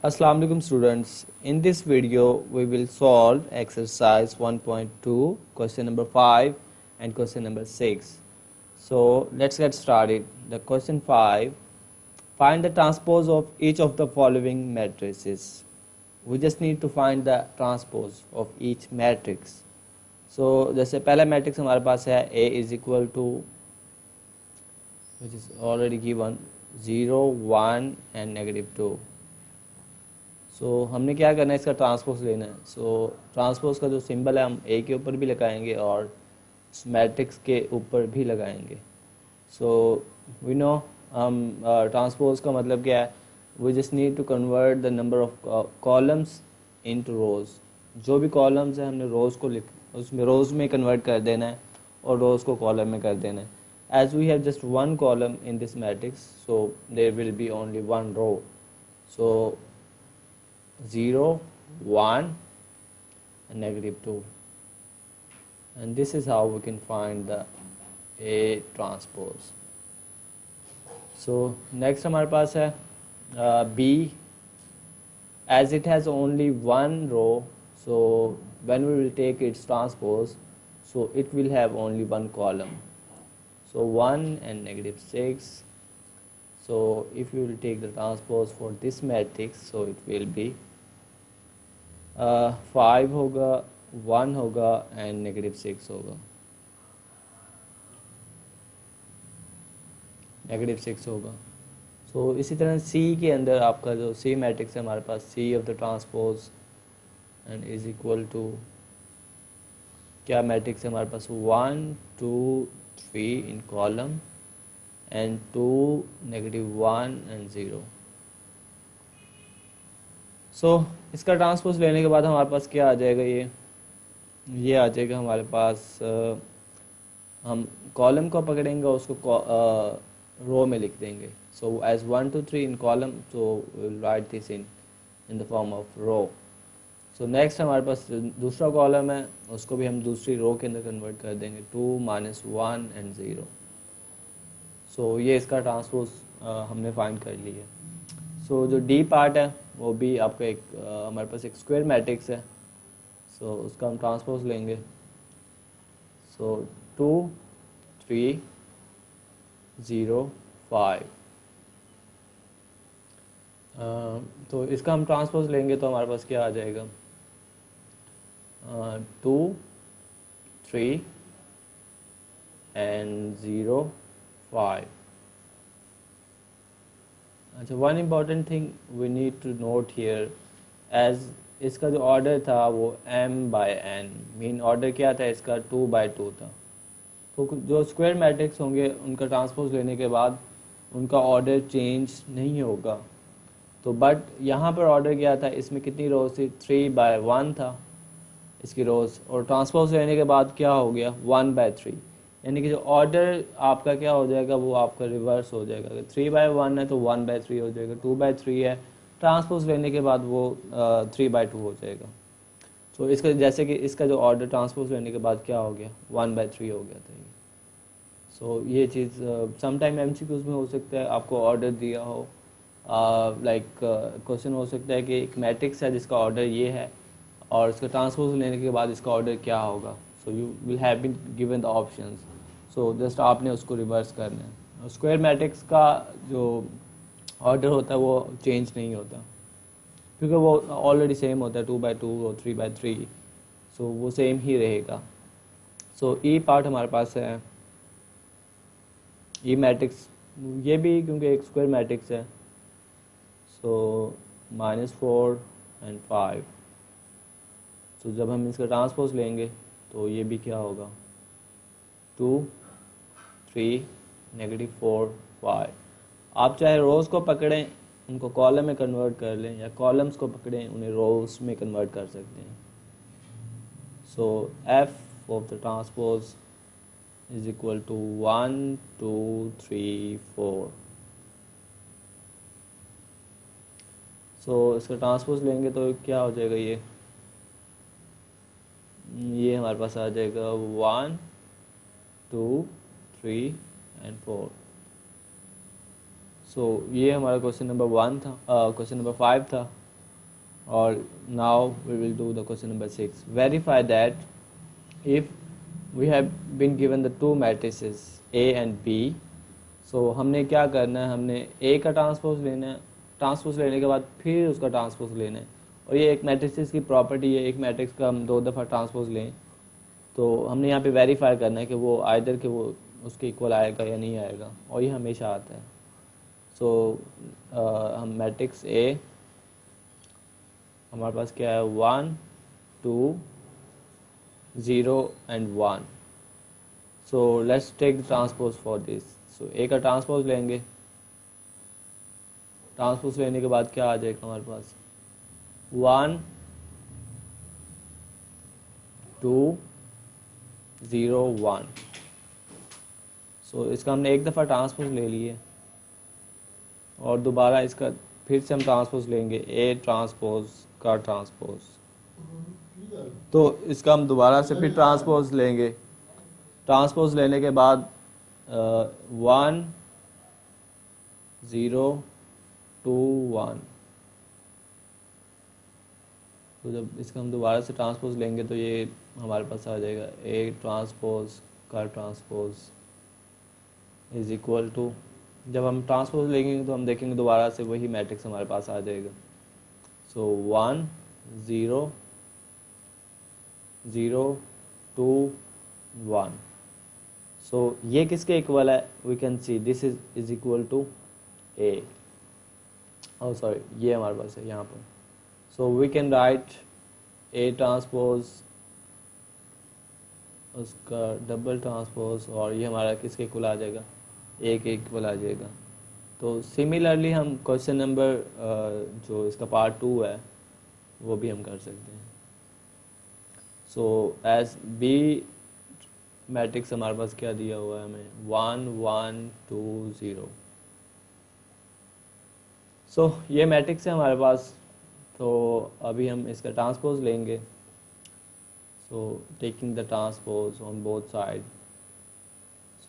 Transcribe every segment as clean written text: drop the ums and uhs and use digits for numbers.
Assalamu alaikum students. In this video we will solve exercise 1.2 question number 5 and question number 6. So let's get started. The question 5, find the transpose of each of the following matrices. We just need to find the transpose of each matrix. So जैसे पहला matrix हमारे पास है A is equal to which is already given 0, 1 and -2. सो हमने क्या करना है, इसका ट्रांसपोज लेना है. सो ट्रांसपोज का जो सिंबल है हम ए के ऊपर भी लगाएंगे और मैट्रिक्स के ऊपर भी लगाएंगे. सो वी नो हम ट्रांसपोज का मतलब क्या है, we just need to convert the number of columns into rows. जो भी कॉलम्स है हमने रोज़ को उसमें रोज़ में कन्वर्ट कर देना है और रोज़ को कॉलम में कर देना है. As we have just one column in this matrix, so there will be only one row. So 0, 1 and -2, and this is how we can find the A transpose. So next हमारे पास है B. As it has only one row, so when we will take its transpose, so it will have only one column. So 1 and -6. So if you will take the transpose for this matrix, so it will be 5 होगा, 1 होगा and -6 होगा. -6 होगा. सो इसी तरह C के अंदर आपका जो C मैट्रिक्स है हमारे पास, C of the transpose and is equal to क्या मैट्रिक्स है हमारे पास, 1, 2, 3 in column and 2, -1 and 0. So इसका ट्रांसपोज लेने के बाद हमारे पास क्या आ जाएगा, ये आ जाएगा हमारे पास. हम कॉलम को पकड़ेंगे और उसको रो में लिख देंगे. So as 1, 2, 3 in column, so will write this in the form of row. So next हमारे पास दूसरा कॉलम है, उसको भी हम दूसरी रो के अंदर कन्वर्ट कर देंगे, 2, -1 एंड 0. सो ये इसका ट्रांसपोज हमने फाइंड कर लिया. सो जो डी पार्ट है वो भी आपका एक हमारे पास एक स्क्वायर मैट्रिक्स है. सो उसका हम ट्रांसपोज लेंगे. सो 2, 3, 0, 5. तो इसका हम ट्रांसपोज लेंगे तो हमारे पास क्या आ जाएगा, 2, 3 एंड 0, 5. अच्छा, one important thing we need to note here, as इसका जो ऑर्डर था वो m/n, मीन ऑर्डर क्या था इसका, 2/2 था. तो जो स्क्वायर मैट्रिक्स होंगे उनका ट्रांसपोज लेने के बाद उनका ऑर्डर चेंज नहीं होगा. तो बट यहाँ पर ऑर्डर क्या था, इसमें कितनी रोज थी, 3/1 था इसकी रोज़, और ट्रांसपोज लेने के बाद क्या हो गया, 1/3. यानी कि जो ऑर्डर आपका क्या हो जाएगा वो आपका रिवर्स हो जाएगा. अगर 3/1 है तो 1/3 हो जाएगा, 2/3 है ट्रांसपोज लेने के बाद वो 3/2 हो जाएगा. तो इसका जैसे कि इसका जो ऑर्डर ट्रांसपोज लेने के बाद क्या हो गया, 1/3 हो गया था ये. सो ये चीज़ समटाइम MCQs में हो सकता है, आपको ऑर्डर दिया हो, लाइक क्वेश्चन हो सकता है कि एक मैट्रिक्स है जिसका ऑर्डर ये है और इसका ट्रांसपोज लेने के बाद इसका ऑर्डर क्या होगा. So you will have been given the options. So just आपने उसको रिवर्स करना है. स्क्वायर मैट्रिक्स का जो ऑर्डर होता है वो चेंज नहीं होता क्योंकि वो ऑलरेडी सेम होता है, 2/2 और 3/3. सो वो सेम ही रहेगा. सो ई पार्ट हमारे पास है, ई मैट्रिक्स ये भी क्योंकि एक स्क्वायर मैट्रिक्स है. सो -4 एंड 5. तो जब हम इसका ट्रांसपोज लेंगे तो ये भी क्या होगा, 2, 3, -4, 5. आप चाहे रोज़ को पकड़ें उनको कॉलम में कन्वर्ट कर लें, या कॉलम्स को पकड़ें उन्हें रोज़ में कन्वर्ट कर सकते हैं. So F of the transpose is equal to 1, 2, 3, 4. So इसका ट्रांसपोज लेंगे तो क्या हो जाएगा, ये हमारे पास आ जाएगा 1, 2, 3 एंड 4. सो ये हमारा क्वेश्चन नंबर 1 था, क्वेश्चन नंबर 5 था. or now we will do the question number 6. Verify that if we have been given the two matrices A and B, so हमने क्या करना है, हमने A का ट्रांसपोज लेना है, ट्रांसपोज लेने के बाद फिर उसका ट्रांसपोज लेना है। और ये एक मैट्रिक्स की प्रॉपर्टी है, एक मैट्रिक्स का हम 2 दफ़ा ट्रांसपोज लें तो हमने यहाँ पे वेरीफाई करना है कि वो आइदर कि वो उसके इक्वल आएगा या नहीं आएगा, और ये हमेशा आता है। सो हम मैट्रिक्स ए हमारे पास क्या है, 1 2 0 and 1. So let's take the transpose for this. So ए का ट्रांसपोज लेंगे, ट्रांसपोज लेने के बाद क्या आ जाएगा हमारे पास, 1 2 0 1. सो इसका हमने एक दफ़ा ट्रांसपोज ले लिए और दोबारा इसका फिर से हम ट्रांसपोज लेंगे, ए ट्रांसपोज का ट्रांसपोज, तो इसका हम दोबारा से फिर ट्रांसपोज लेंगे। ट्रांसपोज लेने के बाद 1 0 2 1, तो जब इसका हम दोबारा से ट्रांसपोज लेंगे तो ये हमारे पास आ जाएगा ए ट्रांसपोज का ट्रांसपोज इज इक्वल टू, जब हम ट्रांसपोज लेंगे तो हम देखेंगे दोबारा से वही मैट्रिक्स हमारे पास आ जाएगा। सो 1 0 0 2 1. सो ये किसके इक्वल है, we can see this is equal to A, oh sorry ये हमारे पास है यहाँ पर। So we can write A transpose उसका डबल ट्रांसपोज, और ये हमारा किसके इक्वल आ जाएगा, ए के इक्वल आ जाएगा। तो सिमिलरली हम क्वेश्चन नंबर जो इसका पार्ट 2 है वो भी हम कर सकते हैं। सो एज बी मैट्रिक्स हमारे पास क्या दिया हुआ है हमें, 1 1 2 0. सो ये मैट्रिक्स है हमारे पास, तो अभी हम इसका ट्रांसपोज लेंगे। So taking the transpose on both side,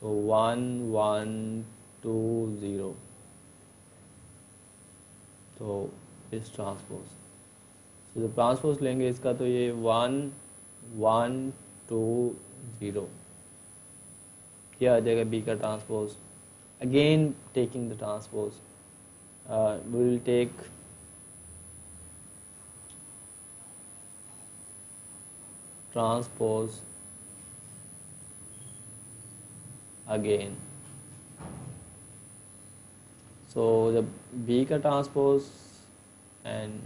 सो 1 1 2 0, तो इस ट्रांसपोज, तो जब ट्रांसपोज लेंगे इसका तो ये 1 1 2 0 क्या आ जाएगा, बी का transpose. Again taking the transpose, we will take transpose again. So जब बी का ट्रांसपोज एंड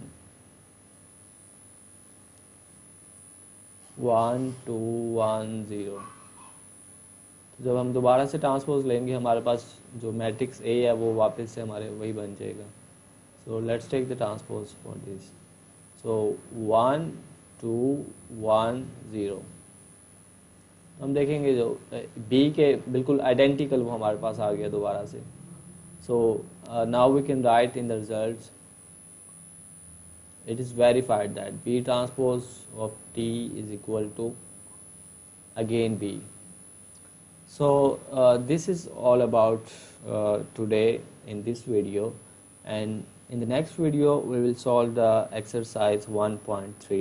1 2 1 0, तो जब हम दोबारा से ट्रांसपोज लेंगे हमारे पास जो मैट्रिक्स ए है वो वापस से हमारे वही बन जाएगा। So let's take the transpose for this. So 1 2 1 0, हम देखेंगे जो बी के बिल्कुल आइडेंटिकल वो हमारे पास आ गया दोबारा से। So now we can write in the results, it is verified that B transpose of T is equal to again B. So this is all about today in this video, and in the next video we will solve the exercise 1.3.